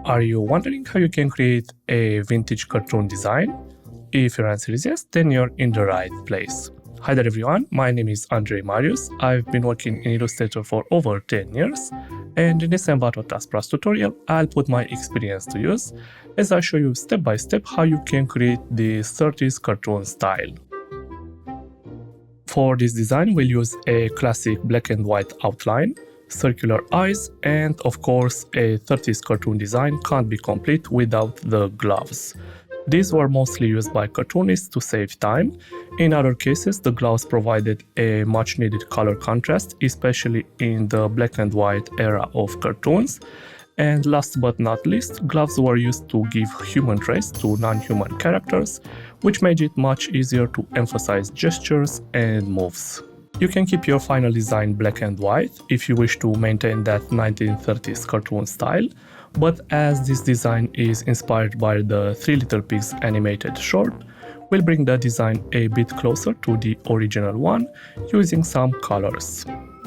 Are you wondering how you can create a vintage cartoon design? If your answer is yes, then you're in the right place. Hi there everyone, my name is Andrei Marius. I've been working in Illustrator for over 10 years, and in this Envato Task Plus tutorial, I'll put my experience to use as I show you step by step how you can create this 30s cartoon style. For this design, we'll use a classic black and white outline, circular eyes, and of course a 30s cartoon design can't be complete without the gloves. These were mostly used by cartoonists to save time. In other cases, the gloves provided a much needed color contrast, especially in the black and white era of cartoons. And last but not least, gloves were used to give human traits to non-human characters, which made it much easier to emphasize gestures and moves. You can keep your final design black and white if you wish to maintain that 1930s cartoon style, but as this design is inspired by the Three Little Pigs animated short, we'll bring the design a bit closer to the original one using some colors.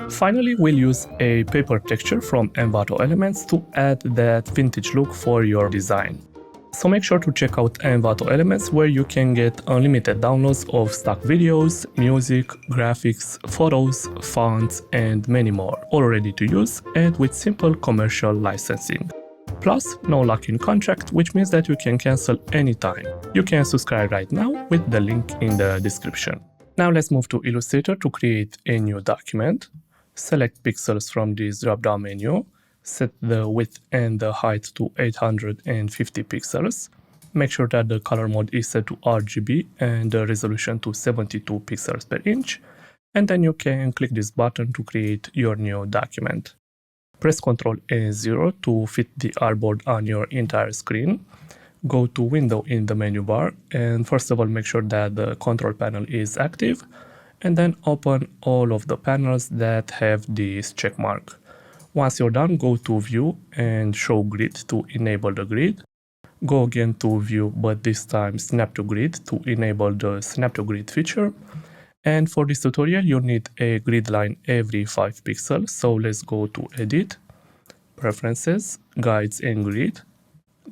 Finally, we'll use a paper texture from Envato Elements to add that vintage look for your design. So make sure to check out Envato Elements, where you can get unlimited downloads of stock videos, music, graphics, photos, fonts, and many more, all ready to use and with simple commercial licensing. Plus, no lock-in contract, which means that you can cancel anytime. You can subscribe right now with the link in the description. Now let's move to Illustrator to create a new document. Select pixels from this drop-down menu. Set the width and the height to 850 pixels. Make sure that the color mode is set to RGB and the resolution to 72 pixels per inch. And then you can click this button to create your new document. Press Ctrl and 0 to fit the artboard on your entire screen. Go to Window in the menu bar and first of all make sure that the control panel is active, and then open all of the panels that have this check mark. Once you're done, go to View and Show Grid to enable the grid. Go again to View, but this time Snap to Grid to enable the Snap to Grid feature. And for this tutorial, you need a grid line every 5 pixels. So let's go to Edit, Preferences, Guides and Grid.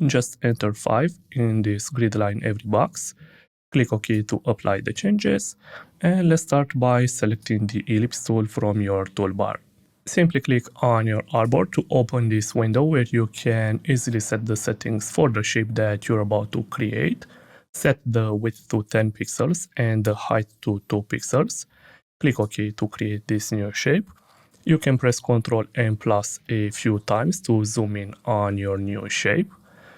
Just enter 5 in this grid line every box. Click OK to apply the changes. And let's start by selecting the ellipse tool from your toolbar. Simply click on your artboard to open this window where you can easily set the settings for the shape that you're about to create. Set the width to 10 pixels and the height to 2 pixels. Click OK to create this new shape. You can press Ctrl and plus a few times to zoom in on your new shape.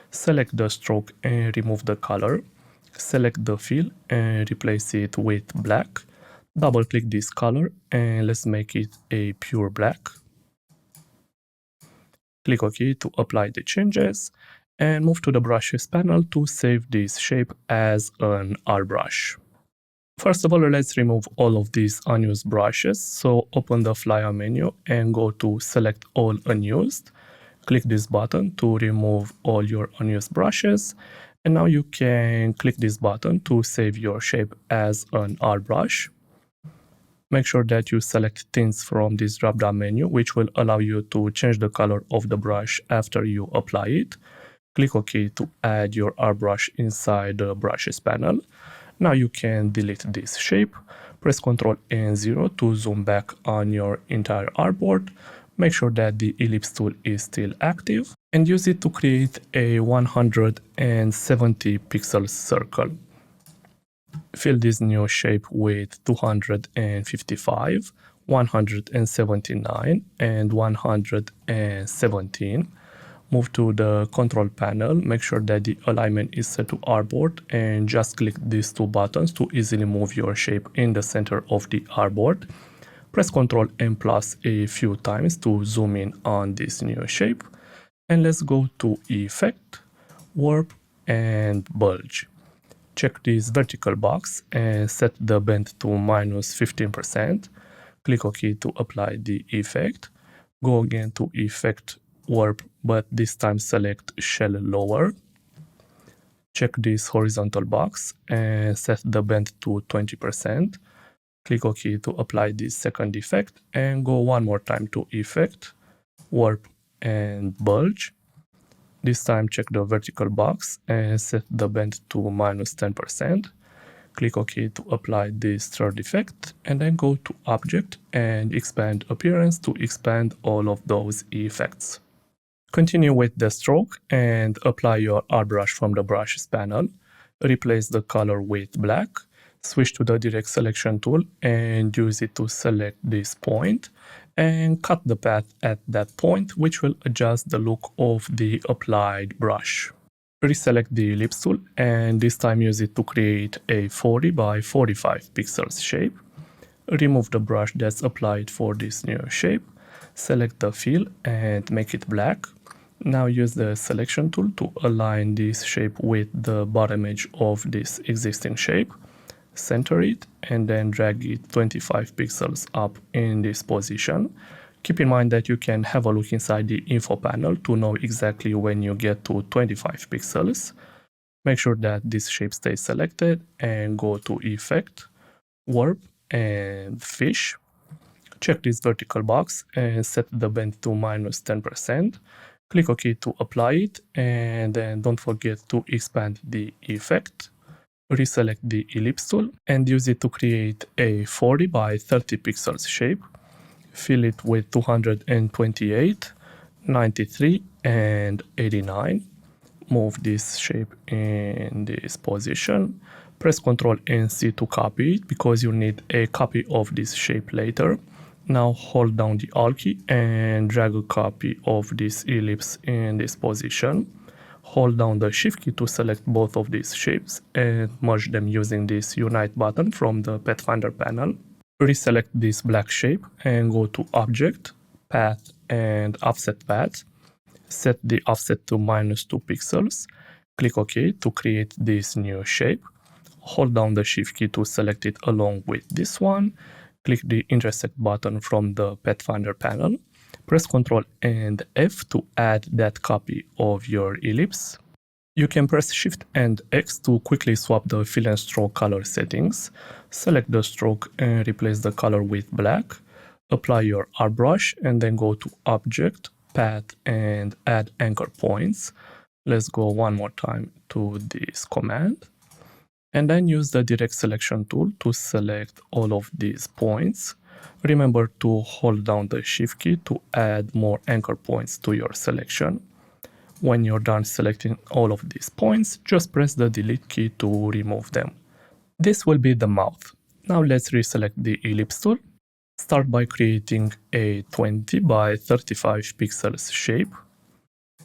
Select the stroke and remove the color. Select the fill and replace it with black. Double click this color and let's make it a pure black. Click OK to apply the changes and move to the brushes panel to save this shape as an art brush. First of all, let's remove all of these unused brushes. So open the flyer menu and go to Select All Unused. Click this button to remove all your unused brushes. And now you can click this button to save your shape as an art brush. Make sure that you select tints from this drop-down menu, which will allow you to change the color of the brush after you apply it. Click OK to add your art brush inside the brushes panel. Now you can delete this shape. Press Ctrl and 0 to zoom back on your entire artboard. Make sure that the ellipse tool is still active and use it to create a 170 pixel circle. Fill this new shape with 255, 179 and 117. Move to the control panel, make sure that the alignment is set to artboard and just click these two buttons to easily move your shape in the center of the artboard. Press Ctrl and plus a few times to zoom in on this new shape. And let's go to Effect, Warp and Bulge. Check this vertical box and set the bend to -15%. Click OK to apply the effect. Go again to Effect, Warp, but this time select Shell Lower. Check this horizontal box and set the bend to 20%. Click OK to apply this second effect and go one more time to Effect, Warp and Bulge. This time check the vertical box and set the bend to -10%. Click OK to apply this third effect, and then go to Object and Expand Appearance to expand all of those effects. Continue with the stroke and apply your art brush from the Brushes panel. Replace the color with black. Switch to the Direct Selection tool and use it to select this point and cut the path at that point, which will adjust the look of the applied brush. Reselect the ellipse tool and this time use it to create a 40 by 45 pixels shape. Remove the brush that's applied for this new shape. Select the fill and make it black. Now use the selection tool to align this shape with the bottom edge of this existing shape. Center it and then drag it 25 pixels up in this position. Keep in mind that you can have a look inside the info panel to know exactly when you get to 25 pixels. Make sure that this shape stays selected and go to Effect, Warp and Fish. Check this vertical box and set the bend to -10%. Click OK to apply it, and then don't forget to expand the effect. Reselect the ellipse tool and use it to create a 40 by 30 pixels shape. Fill it with 228, 93, and 89. Move this shape in this position. Press Ctrl and C to copy it because you need a copy of this shape later. Now hold down the Alt key and drag a copy of this ellipse in this position. Hold down the Shift key to select both of these shapes and merge them using this Unite button from the Pathfinder panel. Reselect this black shape and go to Object, Path and Offset Path. Set the offset to -2 pixels. Click OK to create this new shape. Hold down the Shift key to select it along with this one. Click the Intersect button from the Pathfinder panel. Press Ctrl and F to add that copy of your ellipse. You can press Shift and X to quickly swap the fill and stroke color settings. Select the stroke and replace the color with black. Apply your art brush and then go to Object, Path and add anchor points. Let's go one more time to this command. And then use the Direct Selection tool to select all of these points. Remember to hold down the Shift key to add more anchor points to your selection. When you're done selecting all of these points, just press the Delete key to remove them. This will be the mouth. Now let's reselect the ellipse tool. Start by creating a 20 by 35 pixels shape.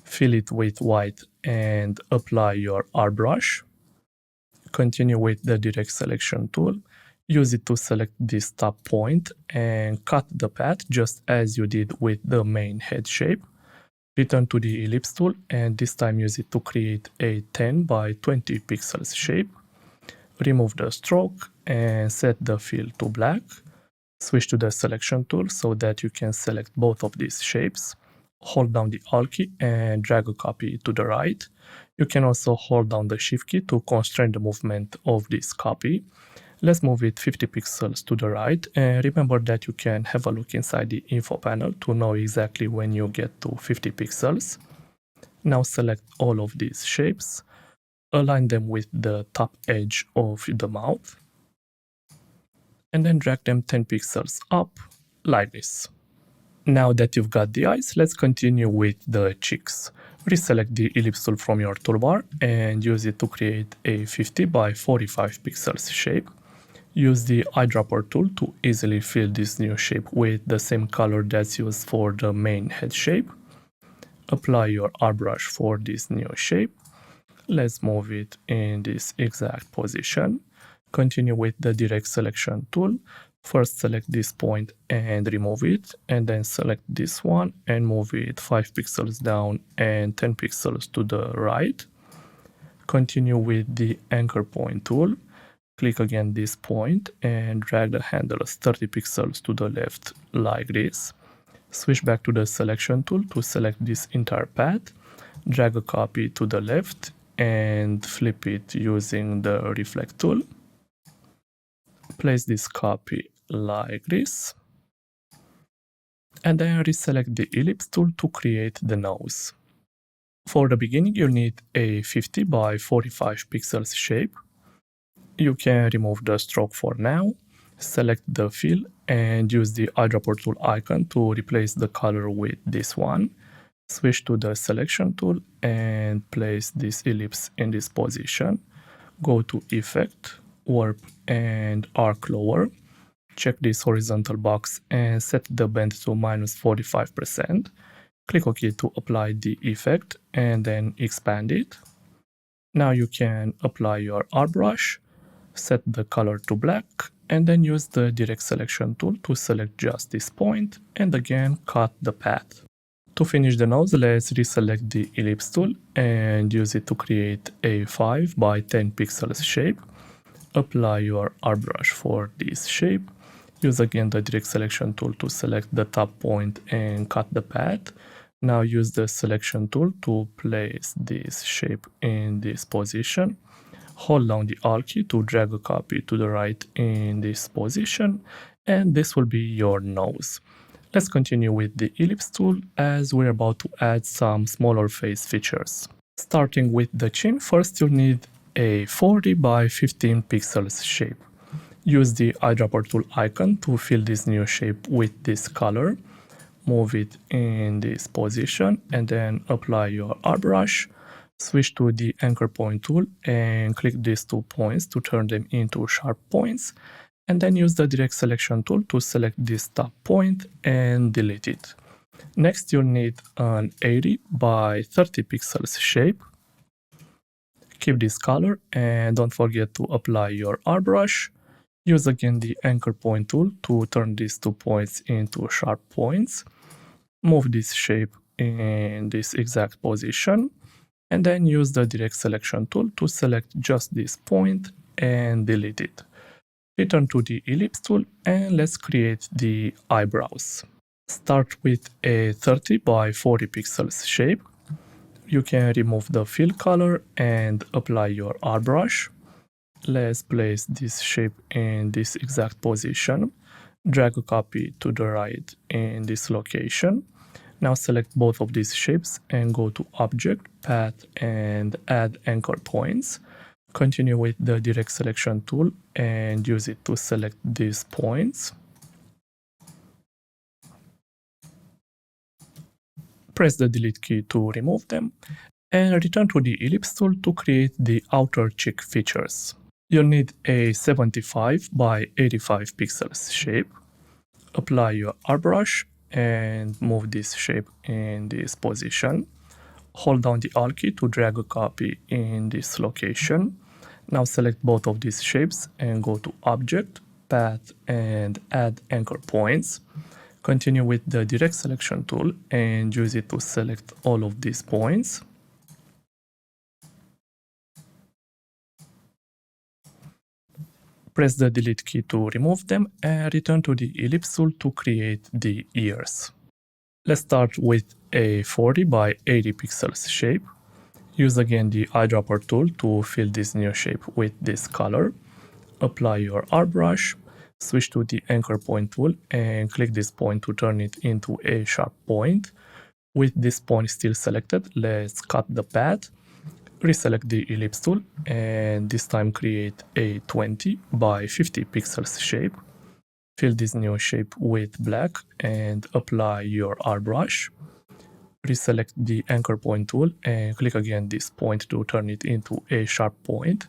Fill it with white and apply your art brush. Continue with the Direct Selection tool. Use it to select this top point and cut the path just as you did with the main head shape. Return to the ellipse tool and this time use it to create a 10 by 20 pixels shape. Remove the stroke and set the fill to black. Switch to the selection tool so that you can select both of these shapes. Hold down the Alt key and drag a copy to the right. You can also hold down the Shift key to constrain the movement of this copy. Let's move it 50 pixels to the right, and remember that you can have a look inside the info panel to know exactly when you get to 50 pixels. Now select all of these shapes, align them with the top edge of the mouth, and then drag them 10 pixels up like this. Now that you've got the eyes, let's continue with the cheeks. Reselect the ellipse tool from your toolbar and use it to create a 50 by 45 pixels shape. Use the eyedropper tool to easily fill this new shape with the same color that's used for the main head shape. Apply your art brush for this new shape. Let's move it in this exact position. Continue with the Direct Selection tool. First select this point and remove it, and then select this one and move it 5 pixels down and 10 pixels to the right. Continue with the Anchor Point tool. Click again this point and drag the handles 30 pixels to the left like this. Switch back to the Selection tool to select this entire path. Drag a copy to the left and flip it using the Reflect tool. Place this copy like this, and then reselect the ellipse tool to create the nose. For the beginning, you'll need a 50 by 45 pixels shape. You can remove the stroke for now, select the fill, and use the eyedropper tool icon to replace the color with this one. Switch to the selection tool and place this ellipse in this position. Go to Effect, Warp, and Arc Lower. Check this horizontal box and set the bend to -45%. Click OK to apply the effect and then expand it. Now you can apply your art brush, set the color to black, and then use the direct selection tool to select just this point and again cut the path. To finish the nose, let's reselect the ellipse tool and use it to create a 5 by 10 pixels shape. Apply your art brush for this shape. Use again the direct selection tool to select the top point and cut the path. Now use the selection tool to place this shape in this position. Hold down the Alt key to drag a copy to the right in this position, and this will be your nose. Let's continue with the ellipse tool as we're about to add some smaller face features. Starting with the chin, first you'll need a 40 by 15 pixels shape. Use the eyedropper tool icon to fill this new shape with this color. Move it in this position and then apply your art brush. Switch to the anchor point tool and click these 2 points to turn them into sharp points. And then use the direct selection tool to select this top point and delete it. Next, you'll need an 80 by 30 pixels shape. Keep this color and don't forget to apply your art brush. Use again the anchor point tool to turn these 2 points into sharp points. Move this shape in this exact position and then use the direct selection tool to select just this point and delete it. Return to the ellipse tool and let's create the eyebrows. Start with a 30 by 40 pixels shape. You can remove the fill color and apply your art brush. Let's place this shape in this exact position. Drag a copy to the right in this location. Now select both of these shapes and go to Object, Path, and Add Anchor Points. Continue with the direct selection tool and use it to select these points. Press the Delete key to remove them and return to the ellipse tool to create the outer cheek features. You'll need a 75 by 85 pixels shape. Apply your art brush and move this shape in this position. Hold down the Alt key to drag a copy in this location. Now select both of these shapes and go to Object, Path, and Add Anchor Points. Continue with the direct selection tool and use it to select all of these points. Press the Delete key to remove them and return to the ellipse tool to create the ears. Let's start with a 40 by 80 pixels shape. Use again the eyedropper tool to fill this new shape with this color. Apply your art brush, switch to the anchor point tool and click this point to turn it into a sharp point. With this point still selected, let's cut the path. Reselect the ellipse tool and this time create a 20 by 50 pixels shape. Fill this new shape with black and apply your art brush. Reselect the anchor point tool and click again this point to turn it into a sharp point.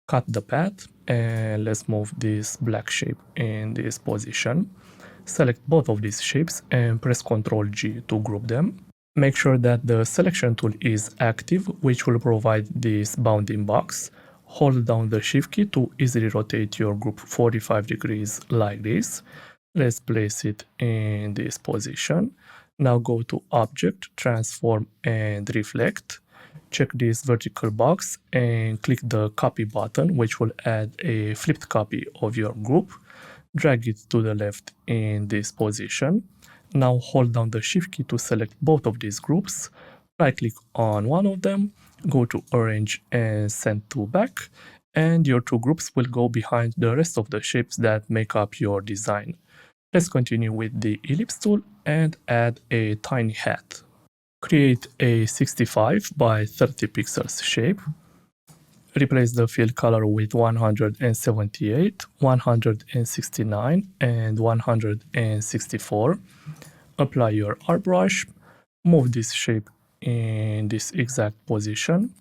Cut the path and let's move this black shape in this position. Select both of these shapes and press Ctrl G to group them. Make sure that the selection tool is active, which will provide this bounding box. Hold down the Shift key to easily rotate your group 45 degrees like this. Let's place it in this position. Now go to Object, Transform, and Reflect. Check this vertical box and click the Copy button, which will add a flipped copy of your group. Drag it to the left in this position. Now hold down the Shift key to select both of these groups. Right-click on one of them, go to Arrange and Send to Back, and your two groups will go behind the rest of the shapes that make up your design. Let's continue with the ellipse tool and add a tiny hat. Create a 65 by 30 pixels shape. Replace the fill color with 178, 169, and 164. Apply your airbrush. Move this shape in this exact position.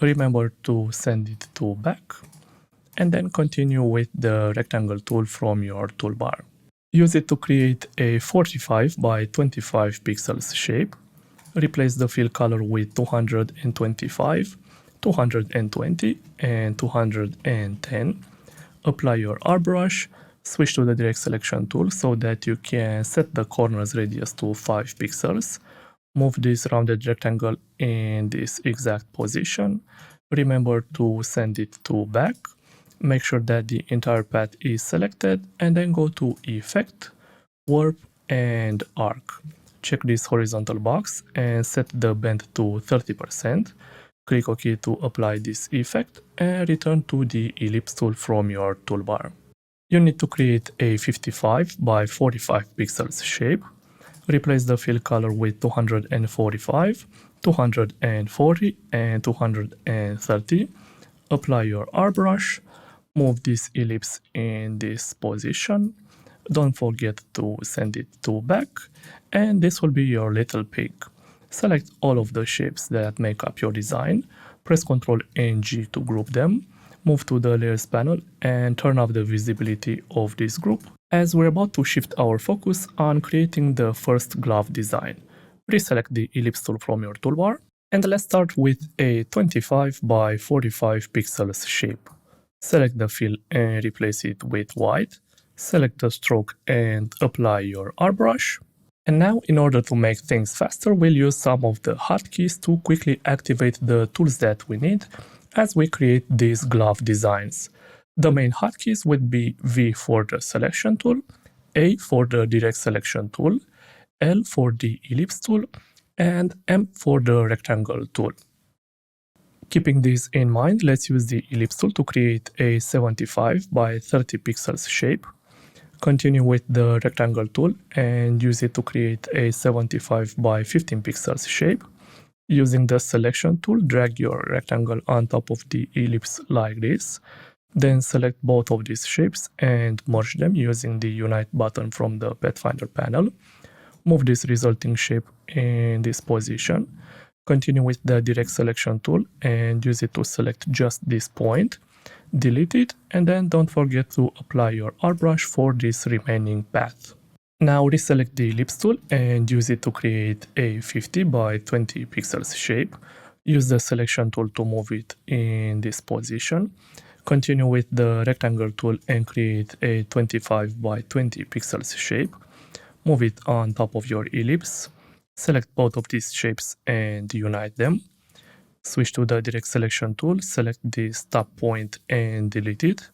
Remember to send it to back. And then continue with the rectangle tool from your toolbar. Use it to create a 45 by 25 pixels shape. Replace the fill color with 225, 220, and 210. Apply your airbrush. Switch to the direct selection tool so that you can set the corner's radius to 5 pixels. Move this rounded rectangle in this exact position. Remember to send it to back. Make sure that the entire path is selected and then go to Effect, Warp, and Arc. Check this horizontal box and set the bend to 30%. Click OK to apply this effect and return to the ellipse tool from your toolbar. You need to create a 55 by 45 pixels shape. Replace the fill color with 245, 240, and 230. Apply your airbrush. Move this ellipse in this position. Don't forget to send it to back. And this will be your little pig. Select all of the shapes that make up your design. Press Ctrl and G to group them. Move to the Layers panel and turn off the visibility of this group, as we're about to shift our focus on creating the first glove design. Reselect the ellipse tool from your toolbar, and let's start with a 25 by 45 pixels shape. Select the fill and replace it with white. Select the stroke and apply your airbrush. And now, in order to make things faster, we'll use some of the hotkeys to quickly activate the tools that we need as we create these glove designs. The main hotkeys would be V for the selection tool, A for the direct selection tool, L for the ellipse tool, and M for the rectangle tool. Keeping this in mind, let's use the ellipse tool to create a 75 by 30 pixels shape. Continue with the rectangle tool and use it to create a 75 by 15 pixels shape. Using the selection tool, drag your rectangle on top of the ellipse like this. Then select both of these shapes and merge them using the Unite button from the Pathfinder panel. Move this resulting shape in this position. Continue with the direct selection tool and use it to select just this point. Delete it, and then don't forget to apply your airbrush for this remaining path. Now reselect the ellipse tool and use it to create a 50 by 20 pixels shape. Use the selection tool to move it in this position. Continue with the rectangle tool and create a 25 by 20 pixels shape. Move it on top of your ellipse. Select both of these shapes and unite them. Switch to the direct selection tool, select this top point and delete it.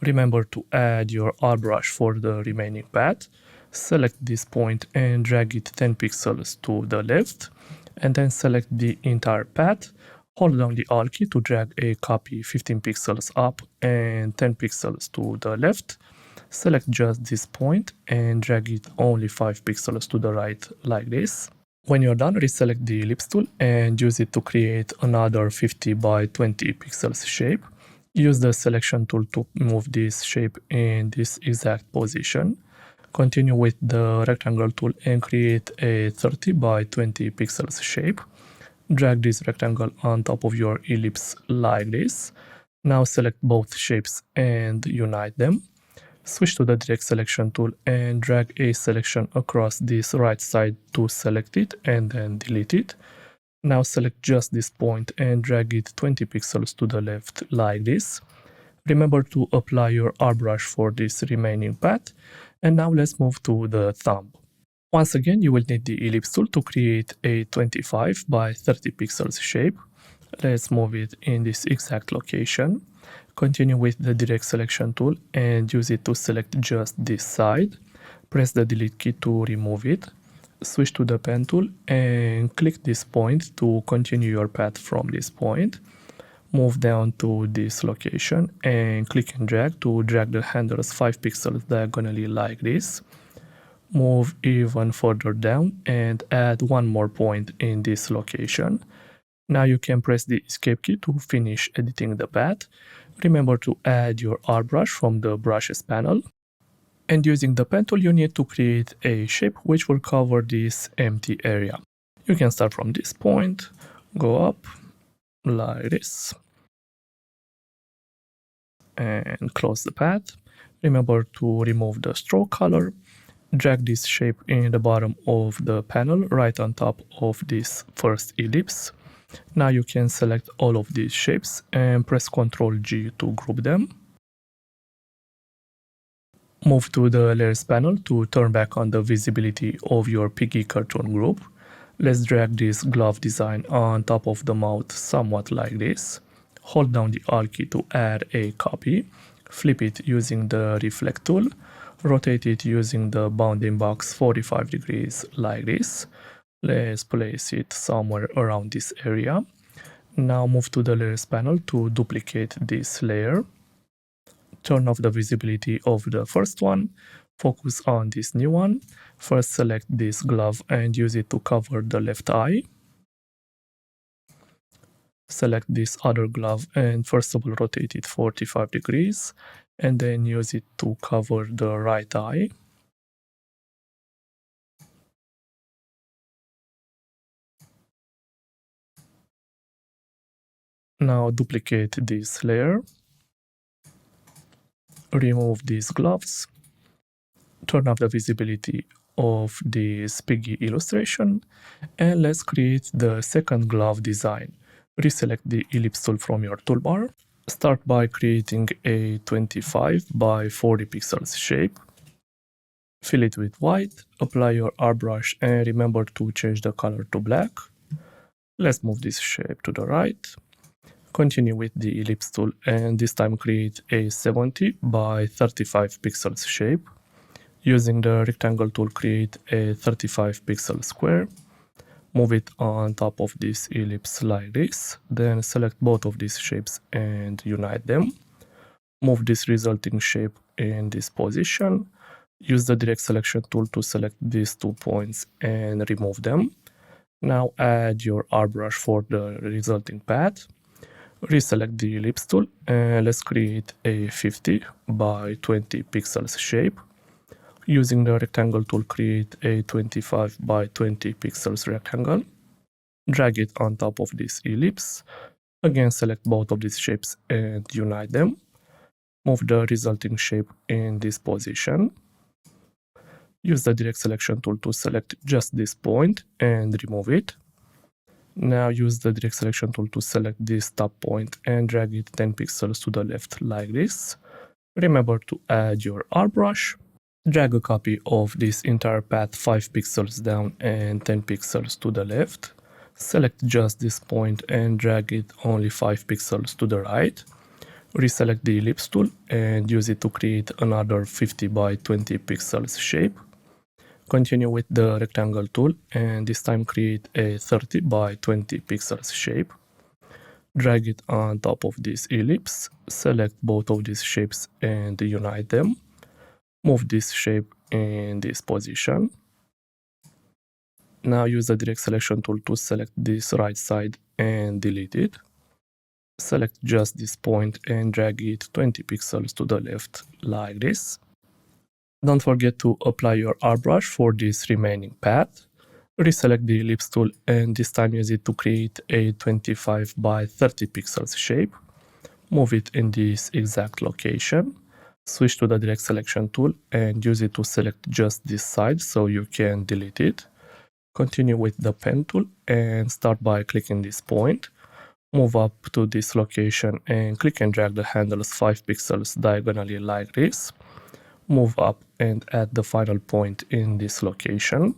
Remember to add your airbrush for the remaining path. Select this point and drag it 10 pixels to the left, and then select the entire path. Hold down the Alt key to drag a copy 15 pixels up and 10 pixels to the left. Select just this point and drag it only 5 pixels to the right like this. When you're done, reselect the ellipse tool and use it to create another 50 by 20 pixels shape. Use the selection tool to move this shape in this exact position. Continue with the rectangle tool and create a 30 by 20 pixels shape. Drag this rectangle on top of your ellipse like this. Now select both shapes and unite them. Switch to the direct selection tool and drag a selection across this right side to select it and then delete it. Now select just this point and drag it 20 pixels to the left like this. Remember to apply your airbrush for this remaining path. And now let's move to the thumb. Once again, you will need the ellipse tool to create a 25 by 30 pixels shape. Let's move it in this exact location. Continue with the direct selection tool and use it to select just this side. Press the delete key to remove it. Switch to the pen tool and click this point to continue your path from this point. Move down to this location and click and drag to drag the handles 5 pixels diagonally like this. Move even further down and add one more point in this location. Now you can press the escape key to finish editing the path. Remember to add your art brush from the brushes panel. And using the pen tool, you need to create a shape which will cover this empty area. You can start from this point, go up like this, and close the path. Remember to remove the stroke color. Drag this shape in the bottom of the panel right on top of this first ellipse. Now you can select all of these shapes and press Ctrl G to group them. Move to the layers panel to turn back on the visibility of your piggy cartoon group. Let's drag this glove design on top of the mouth somewhat like this. Hold down the Alt key to add a copy. Flip it using the reflect tool. Rotate it using the bounding box 45 degrees like this. Let's place it somewhere around this area. Now move to the layers panel to duplicate this layer. Turn off the visibility of the first one. Focus on this new one. First select this glove and use it to cover the left eye. Select this other glove and first of all rotate it 45 degrees and then use it to cover the right eye. Now duplicate this layer. Remove these gloves. Turn off the visibility of this piggy illustration and let's create the second glove design. Reselect the ellipse tool from your toolbar. Start by creating a 25 by 40 pixels shape. Fill it with white, apply your art brush and remember to change the color to black. Let's move this shape to the right. Continue with the ellipse tool and this time create a 70 by 35 pixels shape. Using the rectangle tool, create a 35 pixel square. Move it on top of this ellipse like this. Then select both of these shapes and unite them. Move this resulting shape in this position. Use the direct selection tool to select these 2 points and remove them. Now add your art brush for the resulting path. Reselect the ellipse tool and let's create a 50 by 20 pixels shape. Using the rectangle tool, create a 25 by 20 pixels rectangle. Drag it on top of this ellipse. Again, select both of these shapes and unite them. Move the resulting shape in this position. Use the direct selection tool to select just this point and remove it. Now use the direct selection tool to select this top point and drag it 10 pixels to the left like this. Remember to add your art brush. Drag a copy of this entire path 5 pixels down and 10 pixels to the left. Select just this point and drag it only 5 pixels to the right. Reselect the ellipse tool and use it to create another 50 by 20 pixels shape. Continue with the rectangle tool and this time create a 30 by 20 pixels shape. Drag it on top of this ellipse. Select both of these shapes and unite them. Move this shape in this position. Now use the direct selection tool to select this right side and delete it. Select just this point and drag it 20 pixels to the left like this. Don't forget to apply your art brush for this remaining path. Reselect the ellipse tool and this time use it to create a 25 by 30 pixels shape. Move it in this exact location. Switch to the direct selection tool and use it to select just this side so you can delete it. Continue with the pen tool and start by clicking this point. Move up to this location and click and drag the handles 5 pixels diagonally like this. Move up and add the final point in this location.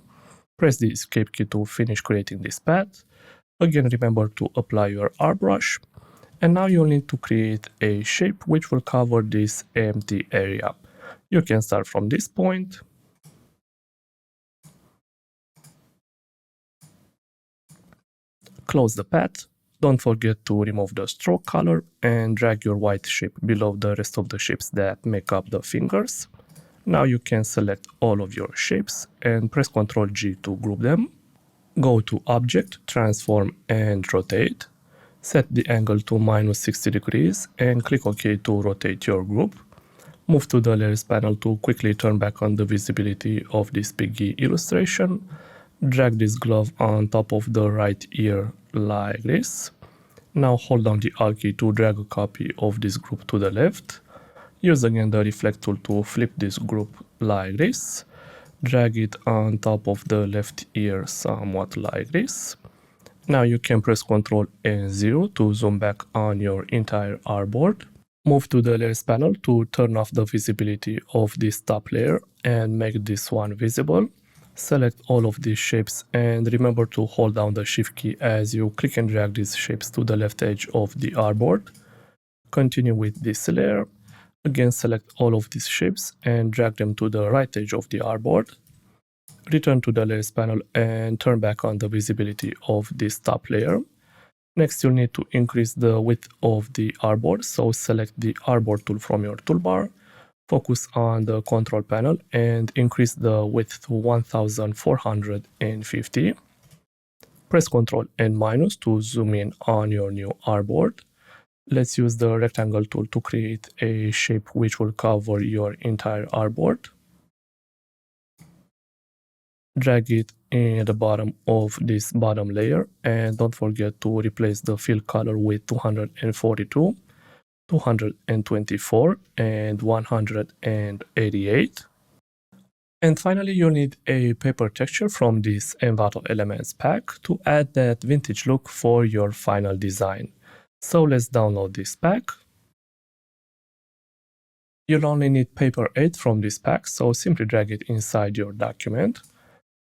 Press the escape key to finish creating this path. Again, remember to apply your art brush. And now you'll need to create a shape which will cover this empty area. You can start from this point. Close the path. Don't forget to remove the stroke color and drag your white shape below the rest of the shapes that make up the fingers. Now you can select all of your shapes and press Ctrl G to group them. Go to Object, Transform and Rotate. Set the angle to -60 degrees and click OK to rotate your group. Move to the Layers panel to quickly turn back on the visibility of this piggy illustration. Drag this glove on top of the right ear like this. Now hold down the Alt key to drag a copy of this group to the left. Use again the Reflect tool to flip this group like this. Drag it on top of the left ear somewhat like this. Now you can press Ctrl and 0 to zoom back on your entire artboard. Move to the Layers panel to turn off the visibility of this top layer and make this one visible. Select all of these shapes and remember to hold down the Shift key as you click and drag these shapes to the left edge of the artboard. Continue with this layer. Again, select all of these shapes and drag them to the right edge of the artboard. Return to the Layers panel and turn back on the visibility of this top layer. Next, you'll need to increase the width of the artboard, so select the artboard tool from your toolbar. Focus on the control panel and increase the width to 1450. Press Ctrl and minus to zoom in on your new artboard. Let's use the rectangle tool to create a shape which will cover your entire artboard. Drag it in the bottom of this bottom layer and don't forget to replace the fill color with 242, 224 and 188. And finally, you'll need a paper texture from this Envato Elements pack to add that vintage look for your final design. So let's download this pack. You'll only need paper 8 from this pack, so simply drag it inside your document.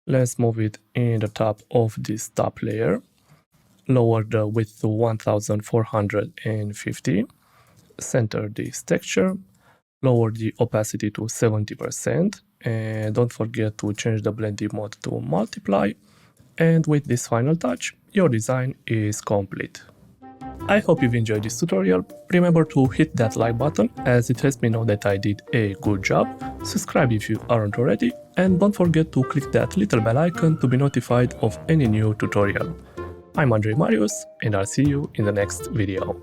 Let's move it in the top of this top layer. Lower the width to 1450. Center this texture. Lower the opacity to 70%. And don't forget to change the blending mode to multiply. And with this final touch, your design is complete. I hope you've enjoyed this tutorial. Remember to hit that like button as it helps me know that I did a good job. Subscribe if you aren't already, and don't forget to click that little bell icon to be notified of any new tutorial. I'm Andrei Marius, and I'll see you in the next video.